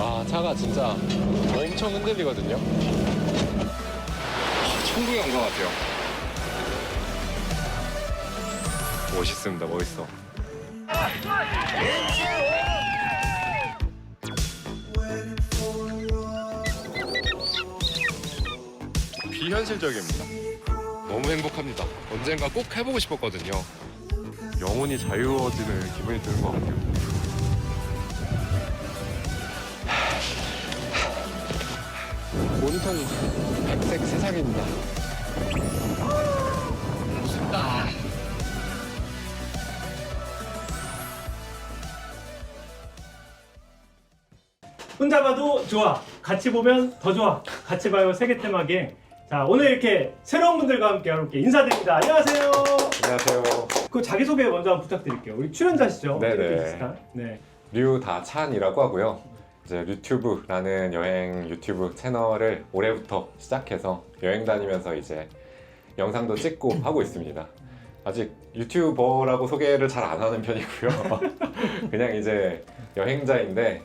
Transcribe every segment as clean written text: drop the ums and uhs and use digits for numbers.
아, 차가 진짜 엄청 흔들리거든요. 천국에 온 것 같아요. 멋있습니다. 멋있어. 비현실적입니다. 너무 행복합니다. 언젠가 꼭 해보고 싶었거든요. 영혼이 자유로워지는 기분이 드는 것 같아요. 모니터는 백색 세상입니다. 혼자 봐도 좋아, 같이 보면 더 좋아. 같이 봐요 세계 테마기행. 자, 오늘 이렇게 새로운 분들과 함께 여러분께 인사드립니다. 안녕하세요. 안녕하세요. 그 자기소개 먼저 한번 부탁드릴게요. 우리 출연자시죠? 네네. 비슷한. 네. 류다찬이라고 하고요. 이제 류튜브라는 여행 유튜브 채널을 올해부터 시작해서 여행 다니면서 이제 영상도 찍고 하고 있습니다. 아직 유튜버라고 소개를 잘 안 하는 편이고요. 그냥 이제 여행자인데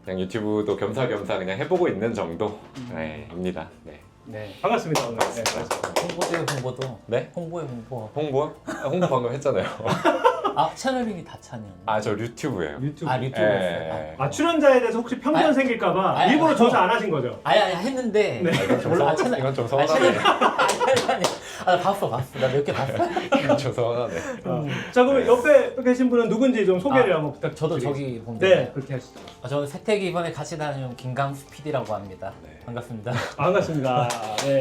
그냥 유튜브도 겸사겸사 그냥 해보고 있는 정도입니다. 네. 네. 반갑습니다. 오늘. 네, 반갑습니다. 홍보대 홍보도. 네? 홍보에 홍보. 홍보? 홍보 방금 했잖아요. 아 채널 이름이 다찬이었나? 아, 저 류튜브예요. 유튜브. 아 유튜브였어요. 예. 아, 출연자에 대해서 혹시 편견 아니, 생길까봐 아니, 일부러 아니, 조사 안 하신 거죠? 아니 했는데. 네. 이건 좀 몰라, 서운하네. 이건 좀 아니, 서운하네. 아니. 나 봤어. 나 몇 개 봤어. 이건 좀 서운하네. 자, 그럼 옆에 계신 분은 누군지 좀 소개를 한번 부탁드립니다. 저도 저기 보는데. 네, 그렇게 하시죠. 저는 세택이 이번에 같이 다니는 김강수 PD라고 합니다. 네. 반갑습니다. 반갑습니다. 네.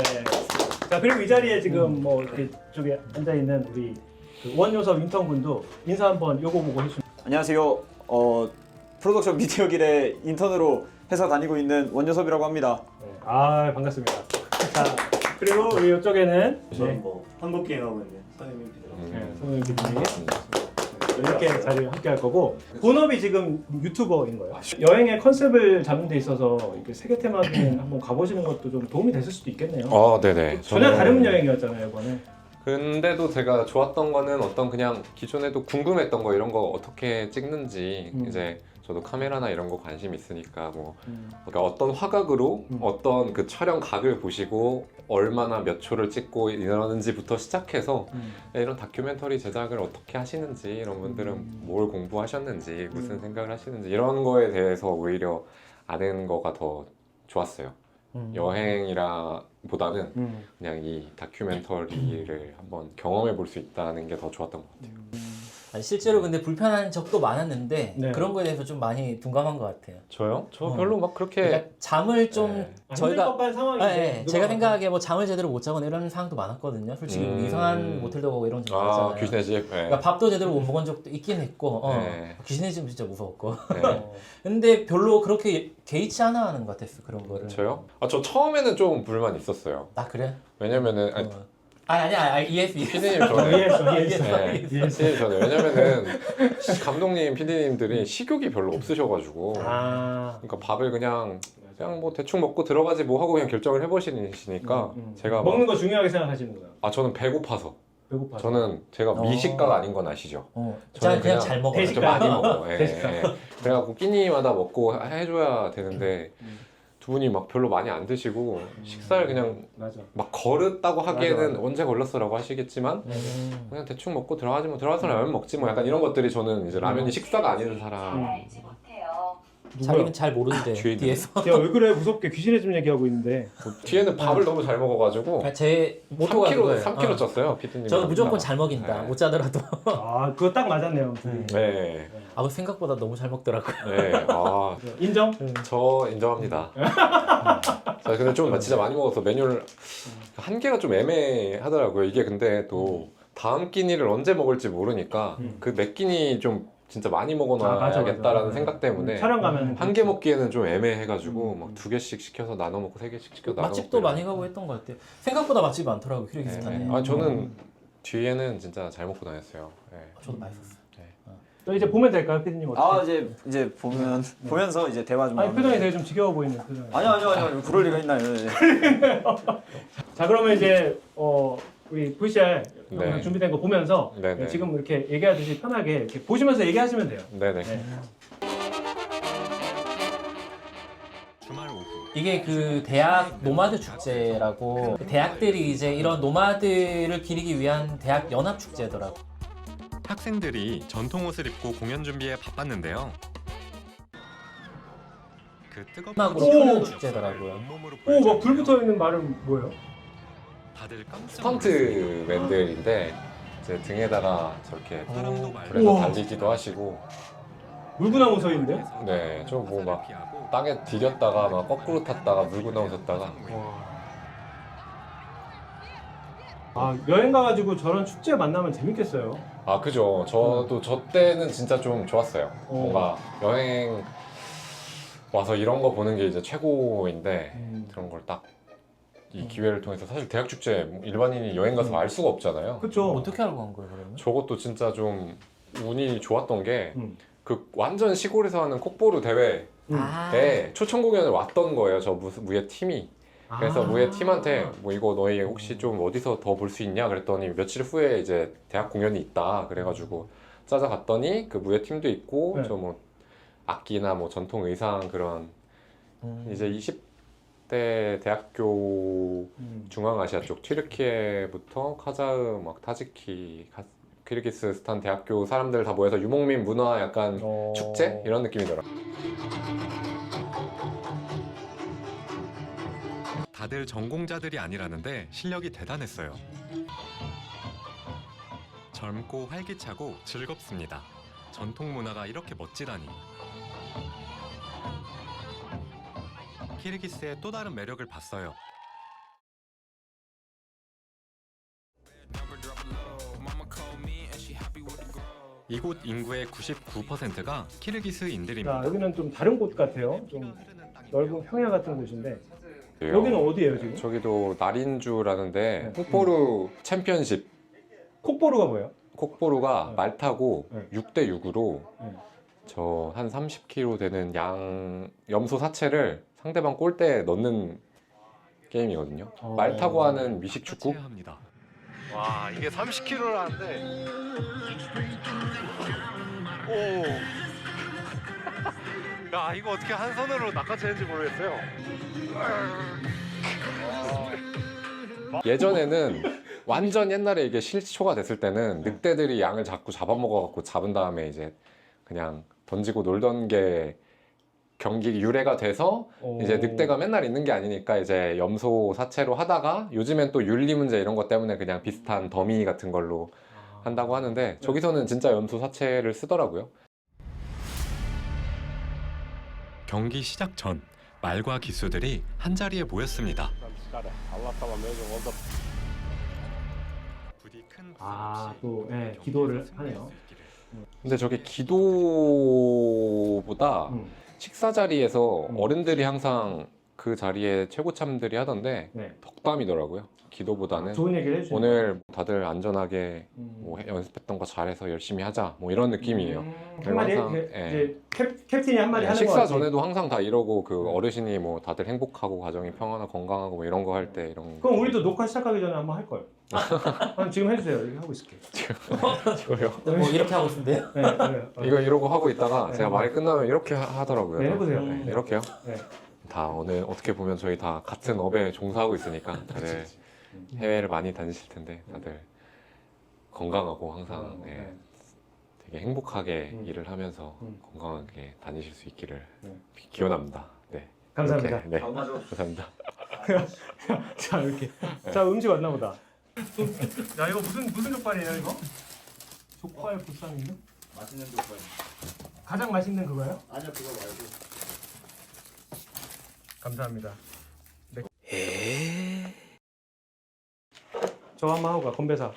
자, 그리고 이 자리에 지금 뭐 이렇게 쪽에 앉아 있는 우리 그 원요섭 인턴분도 인사 한번 요거 보고 해주시면. 안녕하세요. 프로덕션 미디어길의 인턴으로 회사 다니고 있는 원효섭이라고 합니다. 네. 아, 반갑습니다. 자, 그리고 우리 이쪽에는 저는 뭐 한국 게임하고 있는 서현민 PD라고. 손흥민 PD님 이렇게 자리를 함께 할 거고, 본업이 지금 유튜버인 거예요. 여행의 컨셉을 잡는 데 있어서 이렇게 세계 테마기행 한번 가보시는 것도 좀 도움이 됐을 수도 있겠네요. 네네. 전혀 다른 여행이었잖아요, 이번에. 근데도 제가 좋았던 거는 어떤 그냥 기존에도 궁금했던 거 이런 거 어떻게 찍는지 이제 저도 카메라나 이런 거 관심 있으니까 뭐 그러니까 어떤 화각으로 어떤 그 촬영 각을 보시고 얼마나 몇 초를 찍고 이러는지부터 시작해서 이런 다큐멘터리 제작을 어떻게 하시는지 이런 분들은 뭘 공부하셨는지 무슨 생각을 하시는지 이런 거에 대해서 오히려 아는 거가 더 좋았어요. 여행이라 보다는 그냥 이 다큐멘터리를 한번 경험해 볼 수 있다는 게 더 좋았던 것 같아요. 아니, 실제로 근데 불편한 적도 많았는데 네. 그런 거에 대해서 좀 많이 둔감한 것 같아요. 저요? 저 별로 막 그렇게 그러니까 잠을 좀 네. 힘들 저희가 법한 상황인데. 제가 생각하기에 뭐 잠을 제대로 못 자거나 이런 상황도 많았거든요. 솔직히 뭐 이상한 모텔도 가고 이런 적 많았잖아요. 귀신의 집. 그러니까 밥도 제대로 못 먹은 적도 있긴 했고 네. 귀신의 집은 진짜 무서웠고 네. 근데 별로 그렇게 개의치 않아 하는 것 같았어 그런 거를. 저요? 저 처음에는 좀 불만 있었어요. 아 그래? 왜냐면은 아니야 이해했어. 피디님 어, 전에 이해했어. 네, 피디님 전에 왜냐면은 감독님, 피디님들이 식욕이 별로 없으셔가지고 아, 그러니까 밥을 그냥 뭐 대충 먹고 들어가지 뭐 하고 그냥 결정을 해보시니까 제가 막 먹는 거 중요하게 생각하시는구나. 저는 배고파서 배고파. 저는 제가 미식가가 아닌 건 아시죠? 저는 그냥 잘 먹어요. 대식- 좀 많이 먹어요. 예, 대식가. 예. 그래갖고 끼니마다 먹고 해줘야 되는데 두 분이 막 별로 많이 안 드시고 식사를 그냥 맞아. 막 걸었다고 하기에는 맞아. 언제 걸렀어라고 하시겠지만 그냥 대충 먹고 들어가지 뭐 들어가서 라면 먹지 뭐 약간 이런 것들이 저는 이제 라면이 식사가 아닌 사람. 알지 못해요. 자기는 잘 모르는데 뒤에 있는 뒤에서. 야, 왜 그래? 무섭게 귀신의 집 얘기하고 있는데. 뒤에는 밥을 너무 잘 먹어가지고 그러니까 제 모토가 3kg 그거예요. 3kg 쪘어요 피디님. 저는 무조건 잘 먹인다. 네. 못 자더라도. 아, 그거 딱 맞았네요. 네, 아 생각보다 너무 잘 먹더라고요. 네, 인정? 저 인정합니다. 저 근데 좀 진짜 많이 먹어서 메뉴를 한 개가 좀 애매하더라고요. 이게 근데 또 다음 끼니를 언제 먹을지 모르니까 그 몇 끼니 좀 진짜 많이 먹어놔야겠다라는 생각 때문에 촬영 가면 한 개 먹기에는 좀 애매해가지고 막 2개씩 시켜서 나눠 먹고 3개씩 시켜 나눠 맛집도 먹고 많이 가고 했던 것 같아요. 생각보다 맛집이 많더라고요. 키르기스탄에. 저는 뒤에는 진짜 잘 먹고 다녔어요. 네. 저도 맛있었어요. 또 이제 보면 될까요, 피디님? 어떻게? 이제 보면서 이제 대화 좀. 아니, 나누면 표정이 되게 좀 지겨워 보이는 표정. 아니요. 그럴 리가 있나요? 자, 그러면 이제 우리 VCR 네. 준비된 거 보면서 네네. 지금 이렇게 얘기하듯이 편하게 이렇게 보시면서 얘기하시면 돼요. 네네. 네. 주말 오후 이게 그 대학 노마드 축제라고 대학들이 이제 이런 노마드를 기리기 위한 대학 연합 축제더라고. 학생들이 전통 옷을 입고 공연 준비에 바빴는데요. 그 뜨거운 음악으로 오! 푸는 축제더라고요. 오, 막 불 붙어 있는 말은 뭐예요? 다들 스턴트맨들인데 이제 등에다가 저렇게 오. 불에서 우와. 달리기도 하시고 물구나무 서 있는데? 네, 좀 뭐 막 땅에 디뎠다가 막 거꾸로 탔다가 물구나무 섰다가 아, 여행 가가지고 저런 축제 만나면 재밌겠어요. 아 그죠. 저도 저 때는 진짜 좀 좋았어요. 뭔가 여행 와서 이런 거 보는 게 이제 최고인데 그런 걸 딱 이 기회를 통해서 사실 대학 축제 일반인이 여행 가서 알 수가 없잖아요. 그쵸? 어떻게 알고 간 거예요, 그러면? 저것도 진짜 좀 운이 좋았던 게 음. 그 완전 시골에서 하는 콕보루 대회에 아. 초청 공연을 왔던 거예요. 저 무예 팀이. 그래서 아. 무예 팀한테 뭐 이거 너희 혹시 좀 어디서 더 볼 수 있냐 그랬더니 며칠 후에 이제 대학 공연이 있다 그래가지고 찾아갔더니 그 무예 팀도 있고 네. 저 뭐 악기나 뭐 전통 의상 그런 이제 20대 대학교 중앙아시아 쪽 튀르키예부터 카자흐 막 타지키 키르기스스탄 대학교 사람들 다 모여서 유목민 문화 약간 축제 이런 느낌이더라고요. 다들 전공자들이 아니라는데 실력이 대단했어요. 젊고 활기차고 즐겁습니다. 전통 문화가 이렇게 멋지다니. 키르기스의 또 다른 매력을 봤어요. 이곳 인구의 99%가 키르기스인들입니다. 자, 여기는 좀 다른 곳 같아요. 좀 넓은 평야 같은 곳인데 여기는 어디예요 지금? 저기도 나린주라는데 네. 콕보루 챔피언십. 콕보루가 뭐예요? 콕보루가 네. 말타고 네. 6대 6으로 네. 저 한 30kg 되는 염소 사체를 상대방 골대에 넣는 게임이거든요. 말 타고 하는 미식 축구. 와, 이게 30kg라는데. 오. 야, 이거 어떻게 한 손으로 낚아채는지 모르겠어요. 예전에는 완전 옛날에 이게 실초가 됐을 때는 늑대들이 양을 자꾸 잡아먹어갖고 잡은 다음에 이제 그냥 던지고 놀던 게 경기 유래가 돼서 이제 늑대가 맨날 있는 게 아니니까 이제 염소 사체로 하다가 요즘엔 또 윤리 문제 이런 것 때문에 그냥 비슷한 더미 같은 걸로 한다고 하는데 저기서는 진짜 염소 사체를 쓰더라고요. 경기 시작 전 말과 기수들이 한 자리에 모였습니다. 부디 큰 부상 아, 없이 또 예, 경기에서 기도를 승리할 하네요. 수 있기를. 근데 저게 기도보다 식사 자리에서 어른들이 항상 그 자리에 최고참들이 하던데 네. 덕담이더라고요. 기도보다는 좋은 얘기를 해주세요. 오늘 다들 안전하게 뭐 연습했던 거 잘해서 열심히 하자 뭐 이런 느낌이에요. 한마디 항상, 이제 캡틴이 한마디 하는 거 식사 같지? 전에도 항상 다 이러고 그 어르신이 뭐 다들 행복하고 가정이 평안하고 건강하고 뭐 이런 거 할 때 이런 그럼 우리도 녹화 시작하기 전에 한번 할 걸. 지금 해주세요. 이렇게 하고 있을게. 이거요. 뭐 이렇게 하고 있는데요? 네, 네. 이거 이러고 하고 있다가 네. 제가 말이 끝나면 이렇게 하더라고요. 네, 해보세요. 네, 이렇게요. 네. 다 오늘 어떻게 보면 저희 다 같은 업에 종사하고 있으니까 다들 해외를 많이 다니실 텐데 다들 건강하고 항상 예, 되게 행복하게 일을 하면서 건강하게 다니실 수 있기를 기원합니다. 네. 감사합니다. 이렇게, 네. 감사합니다. 자 이렇게. 자 음식 왔나 보다. 야 이거 무슨 족발이에요 이거? 족발 보쌈이요? 맛있는 족발. 가장 맛있는 그거요? 아니요 그거 말고. 감사합니다. 네. 저 한번 하고 가 건배사.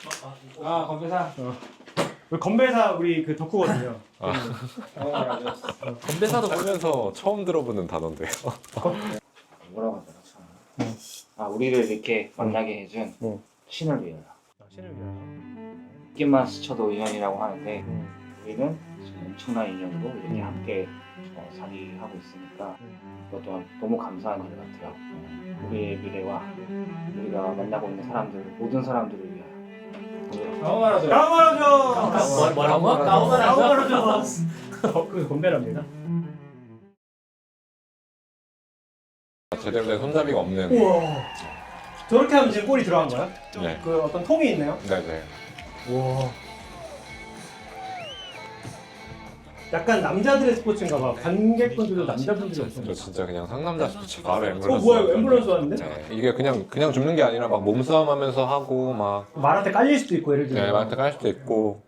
아 건배사. 우리 건배사 우리 그 덕후거든요. 건배사도 살면서 처음 들어보는 단어인데요. 뭐라고 하더라 참. 아 우리를 이렇게 만나게 해준 신을 위하여. 신을 위하여. 느낌만 스쳐도 인연이라고 하는데 우리는 지금 엄청난 인연으로 이렇게 함께 살이하고 있으니까 그것 또한 너무 감사한 일 같아요. 우리의 미래와 우리가 만나고 있는 사람들 모든 사람들을 위하여. 까오마라죠. 뭐라고? 까오마라죠? 그 건배랍니다. 제대로 된 손잡이가 없는. 우와. 저렇게 하면 지금 골이 들어간 거야? 네. 그 어떤 통이 있네요. 네네. 우와. 약간 남자들의 스포츠인가 봐. 관객분들도 남자분들이 없어. 저 진짜 그냥 상남자 스포츠 바로 앰뷸런스. 뭐야, 앰뷸런스 왔는데? 네. 이게 그냥 줍는 게 아니라 막 몸싸움하면서 하고 막 말한테 깔릴 수도 있고 예를 들면. 네, 막깔 수도 있고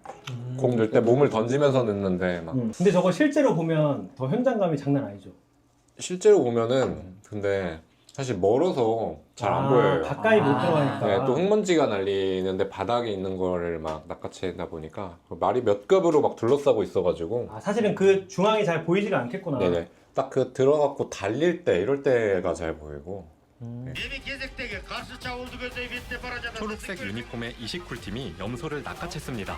공 넣을 때 몸을 던지면서 넣는데 막 근데 저거 실제로 보면 더 현장감이 장난 아니죠. 실제로 보면은 근데 사실 멀어서 잘 안 보여요. 가까이 못 들어가니까. 네, 또 흙먼지가 날리는데 바닥에 있는 거를 막 낚아채다 보니까 말이 몇 겹으로 막 둘러싸고 있어가지고 사실은 그 중앙이 잘 보이지가 않겠구나. 네네 딱 그 들어갖고 달릴 때 이럴 때가 잘 보이고 초록색 유니폼의 이시쿨팀이 염소를 낚아챘습니다.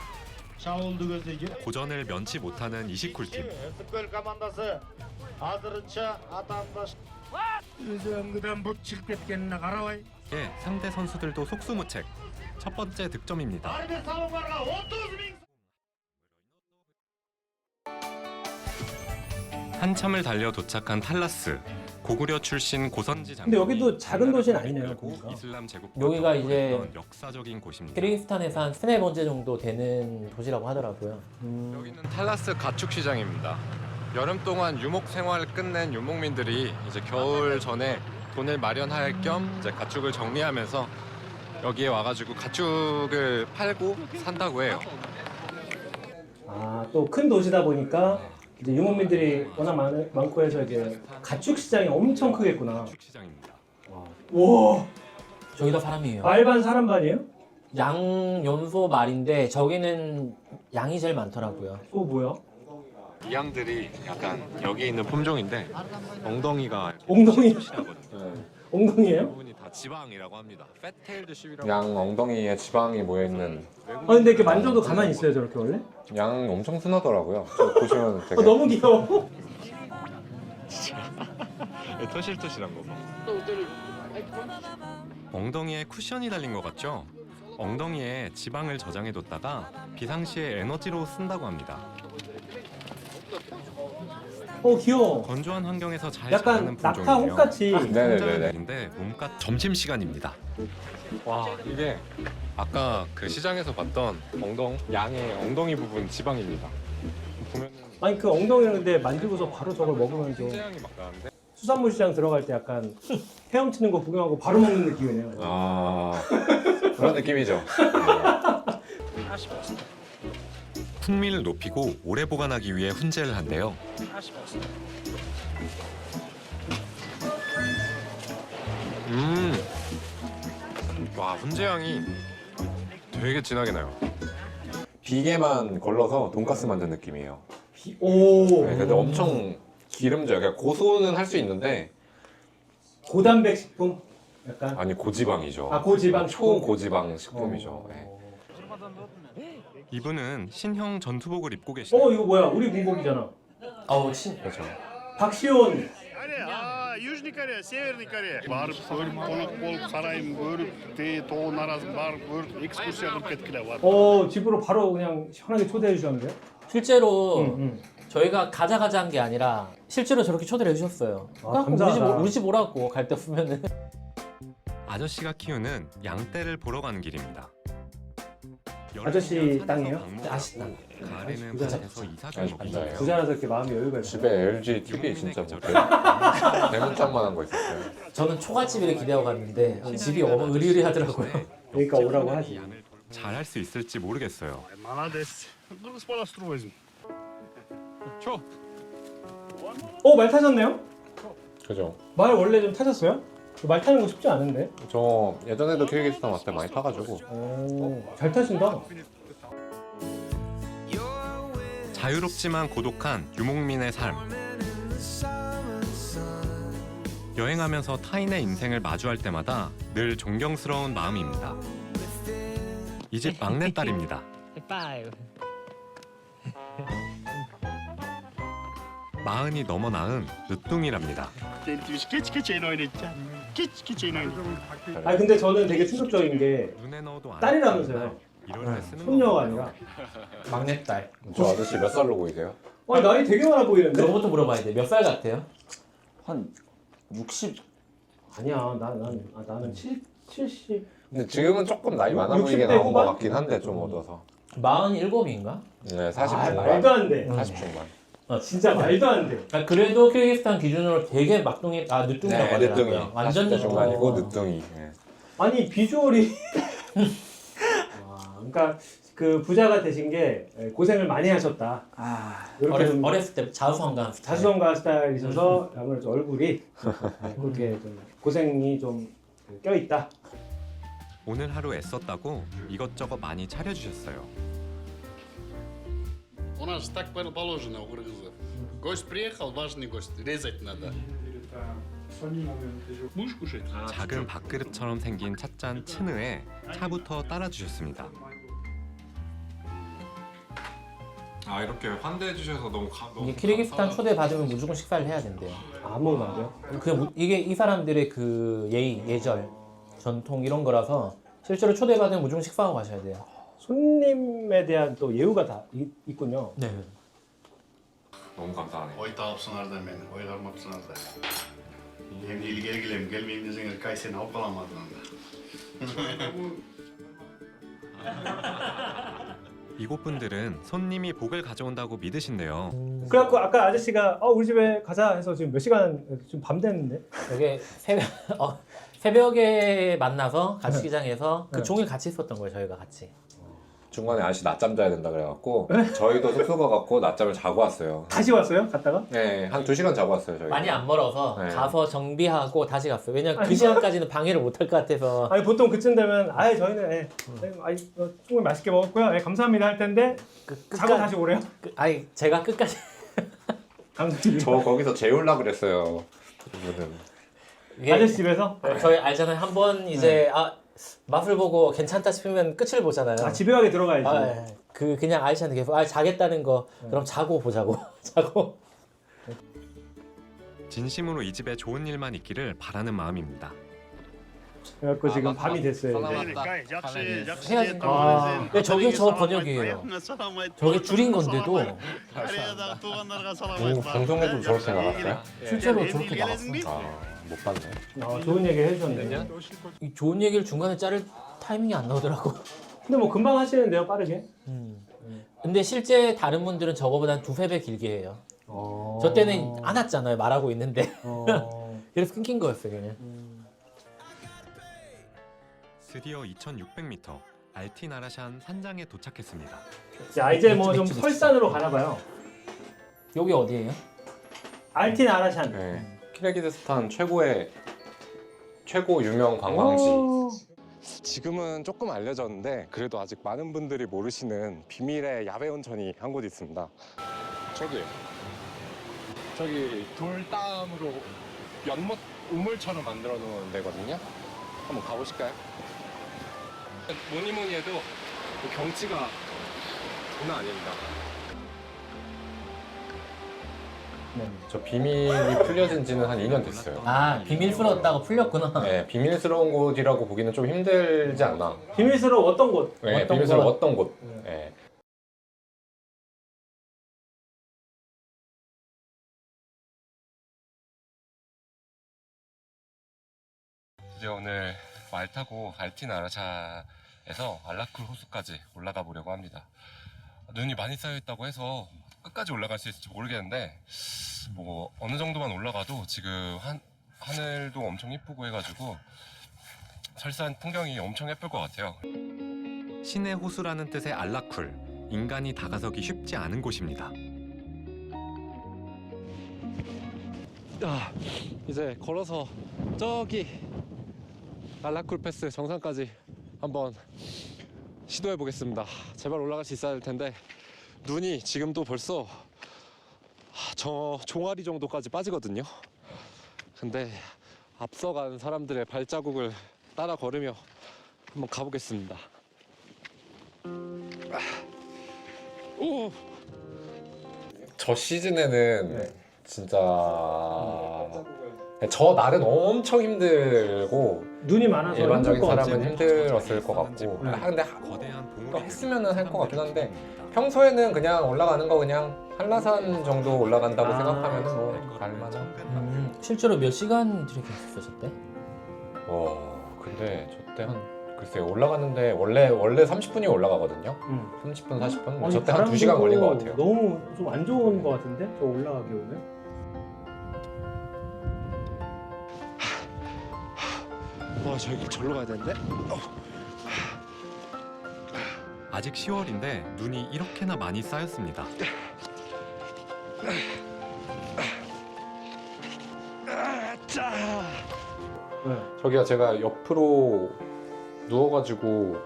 고전을 면치 못하는 이시쿨팀. 예, 상대 선수들도 속수무책. 첫 번째 득점입니다. 한참을 달려 도착한 탈라스. 고구려 출신 고선지 장군이 근데 여기도 작은 도시는 아니네요, 그리고 보니까. 이슬람 제국 여기가 이제 역사적인 곳입니다. 키르기스탄에서 한 3-4번째 정도 되는 도시라고 하더라고요. 여기는 탈라스 가축시장입니다. 여름 동안 유목 생활을 끝낸 유목민들이 이제 겨울 전에 돈을 마련할 겸 이제 가축을 정리하면서 여기에 와가지고 가축을 팔고 산다고 해요. 또 큰 도시다 보니까 이제 유목민들이 워낙 많고 해서 이제 가축 시장이 엄청 크겠구나. 가축시장입니다. 와, 저기다 사람이에요. 말반 사람 반이에요? 양, 연소, 말인데 저기는 양이 제일 많더라고요. 뭐야? 이 양들이 약간 여기 있는 품종인데 엉덩이가 엉덩이? 네. 엉덩이에요? 부분이 다 지방이라고 합니다. 패테일드 쉽이라고. 양 엉덩이에 지방이 모여 있는. 근데 이렇게 만져도 가만히 있어요, 저렇게 원래? 양 엄청 순하더라고요. 저 보시면 되게 너무 귀여워. 토실토실한 거 봐. 엉덩이에 쿠션이 달린 것 같죠? 엉덩이에 지방을 저장해뒀다가 비상시에 에너지로 쓴다고 합니다. 귀여워. 건조한 환경에서 잘 약간 자라는 낙타 품종이에요. 혹같이. 네네네네. 인데 몸값 점심 시간입니다. 와 이게 아까 그 시장에서 봤던 양의 엉덩이 부분 지방입니다. 보면은 아니 그 엉덩이를 근데 만지고서 바로 저걸 먹으면 좀 흰재향이 막 나는데. 수산물 시장 들어갈 때 약간 헤엄치는 거 구경하고 바로 먹는 느낌이네요. 아 그런 느낌이죠. 풍미를 높이고 오래 보관하기 위해 훈제를 한대요. 와 훈제향이 되게 진하게 나요. 비계만 걸러서 돈가스 만든 느낌이에요. 오. 네, 근데 엄청 기름져요. 그러니까 고소는 할 수 있는데 고단백 식품? 약간. 아니 고지방이죠. 고지방 식품? 초고지방 식품이죠. 네. 이분은 신형 전투복을 입고 계시네요. 이거 뭐야? 우리 군복이잖아. 그렇죠. 박시온. Южный Корея, Северный Корея. Барып көріп, қонақ болып, сарайын көріп, тоғын арасын барып көріп, экскурсия қылып кеткіле бар. 집으로 바로 그냥 시원하게 초대해 주셨는데요? 실제로 저희가 가자 한 게 아니라 실제로 저렇게 초대를 해주셨어요. 감사하다. 우리 집 오라고 갈 때 보면은. 아저씨가 키우는 양떼를 보러 가는 길입니다. 아저씨 땅이에요? 아저씨 땅. 가을에는 부자. 밭에서 이삭을 아저씨 먹고 부자예요. 부자라서 이렇게 마음이 여유가 있어요. 집에 LG TV 진짜 뭐 대문짝만한 거 있었어요. 저는 초가집을 기대하고 갔는데 집이 의리하더라고요. 그러니까 오라고 하지. 잘할 수 있을지 모르겠어요. Молодец. Господа стройзм. 말 타셨네요? 그죠. 말 원래 좀 타셨어요? 말 타는 거 쉽지 않은데. 저 예전에도 키르기스탄 왔을 때 많이 타가지고. 잘 타신다. 자유롭지만 고독한 유목민의 삶. 여행하면서 타인의 인생을 마주할 때마다 늘 존경스러운 마음입니다. 이 집 막내딸입니다. 마흔이 넘어 낳은 늦둥이랍니다. Keç oynayacağım. Keç oynayacağım. 근데 저는 되게 충격적인 게 눈에 넣어도 안 딸이라면서요. 이럴 때 쓰는 손녀가 거거든요. 아니라. 막내딸. 저 아저씨 몇 살로 보이세요? 나이 되게 많아 보이는데. 그거부터 물어봐야 돼. 몇 살 같아요? 한 60 아니야, 나는 70. 근데 지금은 조금 나이 많아 60대 보이게 나온 것 후반? 같긴 한데 좀 얻어서. 47인가? 네, 40 아, 중반. 말도 안 돼. 40 중반. 진짜 말도 안 돼. 아, 그래도 키르기스탄 기준으로 되게 늦둥이라고 네, 하더라고요. 늦둥이. 완전 40대 중반이고 늦둥이. 늦둥이. 네. 아니 비주얼이 그러니까 그 부자가 되신 게 고생을 많이 하셨다. 이렇게 좀 어렸을 때 자수성가한 스타일. 자수성가 스타일이 있어서 아무래도 얼굴이 그렇게 좀 고생이 좀 껴있다. 오늘 하루 애썼다고 이것저것 많이 차려주셨어요. У нас же так положено у кыргызов. Гость приехал, важный гость, резать надо. Будешь кушать? 작은 밥그릇처럼 생긴 찻잔 츠느에 차부터 따라주셨습니다. 아 이렇게 환대해 주셔서 너무 이게 키르기스탄 초대 받으면 무조건 식사를 해야 된대요. 안 먹으면 안 돼요? 이게 이 사람들의 그 예절, 전통 이런 거라서 실제로 초대받으면 무조건 식사하고 가셔야 돼요. 손님에 대한 또 예우가 다 있군요. 네. 너무 감사하네. Oyta alpsınardan beni, oylarmapsınardan. Hem ilgili gelem, gelmeyeyim deseniz kay seni avkalamadın onda. 이곳 분들은 손님이 복을 가져온다고 믿으신대요. 그래갖고 아까 아저씨가 우리 집에 가자 해서 지금 몇 시간 지금 밤 됐는데. 이게 새벽에 만나서 가축시장에서 그 네. 종일 같이 있었던 거예요. 저희가 같이. 중간에 아저씨 낮잠 자야 된다 그래갖고 저희도 숙소가 갖고 낮잠을 자고 왔어요. 다시 왔어요? 갔다가? 네, 한 2시간 자고 왔어요 저희. 많이 안 멀어서 네. 가서 정비하고 다시 갔어요. 왜냐면 그 시간까지는 방해를 못 할 것 같아서. 아니 보통 그쯤 되면 저희는 충분히 맛있게 먹었고요. 감사합니다 할 텐데 자고 다시 오래요. 제가 끝까지. 감사합니다. 저 거기서 재울라 그랬어요. 이분은. 이게 아저씨 집에서? 저희 알잖아요. 한번 이제 맛을 보고 괜찮다 싶으면 끝을 보잖아요. 집에 가게 들어가야지. 그냥 아이씨한테 계속 자겠다는 거 그럼 자고 보자고. 자고. 진심으로 이 집에 좋은 일만 있기를 바라는 마음입니다. 그래갖고 지금 밤이 됐어요. 이제. Beni kay, jakşı, jakşı 해야지. diye 저기 저거 번역이에요. 저게 줄인 건데도 Koreyaдағы туғандарға салам айтып. 방송에도 저렇게 나갔어요? 실제로 저렇게 나왔어. 못 봤네. 좋은 얘기 해주셨네요. 이 좋은 얘기를 중간에 자를 타이밍이 안 나오더라고. 근데 뭐 금방 하시는데요, 빠르게? 근데 실제 다른 분들은 저거보다 두세 배 길게 해요. 저 때는 안 왔잖아요. 말하고 있는데. 그래서 끊긴 거였어요, 그냥. 드디어 2,600m 알틴 아라샨 산장에 도착했습니다. 자, 이제 뭐 좀 설산으로 가나 봐요. 여기 어디예요? 알틴 아라샨. 네. 키르기즈스탄 최고 유명 관광지. 지금은 조금 알려졌는데 그래도 아직 많은 분들이 모르시는 비밀의 야외 온천이 한 곳 있습니다. 저기 돌담으로 연못 우물처럼 만들어 놓은 데거든요. 한번 가보실까요? 뭐니 해도 경치가 장난 아닙니다. 저 비밀이 풀려진 지는 한 2년 됐어요. 비밀스러웠다고 풀렸구나. 네, 비밀스러운 곳이라고 보기는 좀 힘들지 않나. 비밀스러웠던 곳. 네, 비밀스러웠던 곳. 네. 이제 오늘 말 타고 알틴 아라샤에서 알라쿨 호수까지 올라가 보려고 합니다. 눈이 많이 쌓여 있다고 해서 끝까지 올라갈 수 있을지 모르겠는데 뭐 어느 정도만 올라가도 지금 하늘도 엄청 예쁘고 해가지고 설산 풍경이 엄청 예쁠 것 같아요. 신의 호수라는 뜻의 알라쿨, 인간이 다가서기 쉽지 않은 곳입니다. 이제 걸어서 저기 알라쿨 패스 정상까지 한번 시도해 보겠습니다. 제발 올라갈 수 있어야 할 텐데 눈이 지금도 벌써 저 종아리 정도까지 빠지거든요. 근데 앞서간 사람들의 발자국을 따라 걸으며 한번 가보겠습니다. 저 시즌에는 진짜 저 날은 엄청 힘들고 눈이 많아서 일반적인 힘들 것 사람은 같아요. 힘들었을 것 같고 근데 거대한 또 봉우리 했으면은 할 것 같긴 한데 평소에는 그냥 올라가는 거 그냥 한라산 정도 올라간다고 생각하면 뭐 갈만한. 실제로 몇 시간 트레킹 했었대? 근데 저 때 한 글쎄요 올라갔는데 원래 30분이 올라가거든요. 30분 40분. 저 때 한 2시간 걸린 것 같아요. 너무 좀 안 좋은 것 같은데 저 올라가기 오늘. 저기 절로 가야 되는데. 아직 10월인데 눈이 이렇게나 많이 쌓였습니다. 저기가 제가 옆으로 누워가지고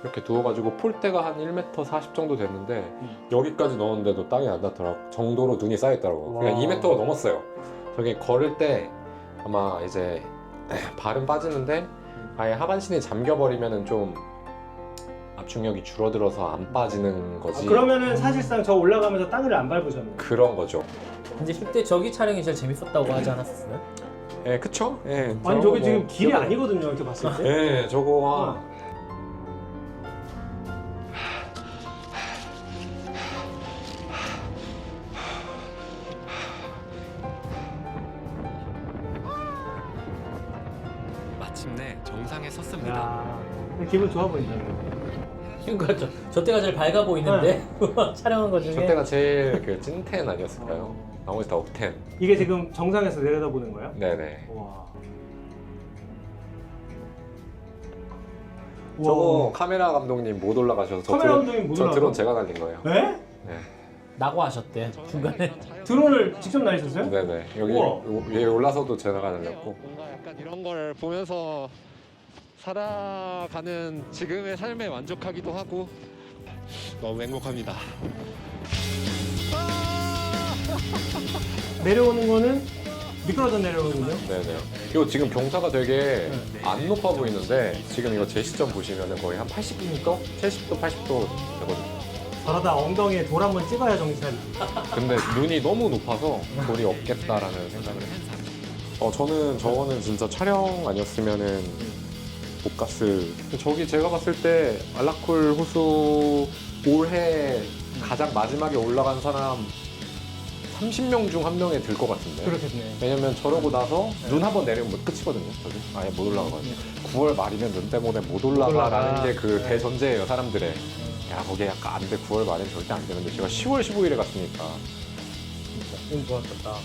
이렇게 누워가지고 폴대가 한 1m 40 정도 됐는데 여기까지 넣었는데도 땅이 안 닿더라고. 정도로 눈이 쌓여있더라고. 그냥 2m가 넘었어요. 저기 걸을 때 아마 이제 발은 빠지는데 아예 하반신이 잠겨버리면은 좀 압축력이 줄어들어서 안 빠지는 거지. 그러면은 사실상 저 올라가면서 땅을 안 밟으셨네. 그런 거죠. 근데 실제 저기 촬영이 제일 재밌었다고 하지 않았었어요? 예, 그쵸? 예. 아니 저거 저기 뭐 지금 길이 기억- 아니거든요 이렇게 봤을 때. 예, 저거 마침내 정상에 섰습니다. 야, 기분 좋아 보인다. 그러니까 저 때가 제일 밝아 보이는데 촬영한 거 중에 저 때가 제일 그 찐텐 아니었을까요? 나머지 다 억텐. 이게 지금 정상에서 내려다보는 거야? 네네. 와. 저거 카메라 감독님 못 올라가셔서 카메라 감독님 못 저 올라가? 드론 제가 날린 거예요. 네? 네. 나고 하셨대 중간에. 드론을 직접 날리셨어요? 네네. 여기 우와. 위에 올라서도 제가 날렸고. 뭔가 약간 이런 걸 보면서 살아가는 지금의 삶에 만족하기도 하고 너무 행복합니다. 내려오는 거는 미끄러져 내려오는군요. 네네. 이거 지금 경사가 되게 안 높아 보이는데 지금 이거 제 시점 보시면은 거의 한 80m? 70도, 80도 되거든요. 저러다 엉덩이에 돌 한번 찍어야 정신 차리. 근데 눈이 너무 높아서 돌이 없겠다라는 생각을 했어요. 저거는 진짜 촬영 아니었으면은 못 갔을. 저기 제가 봤을 때 알라쿨 호수 올해 가장 마지막에 올라간 사람 30명 중 한 명에 들 것 같은데. 그렇겠네. 왜냐면 저러고 나서 눈 한 번 내리면 끝이거든요. 저기 아예 못 올라가거든요. 9월 말이면 눈 때문에 못 올라가라는 게 그 대전제예요, 사람들의. 야, 거기에 약간 안 돼. 9월 말엔 절대 안 되는데 제가 10월 15일에 갔으니까. 진짜 좀 좋았겠다.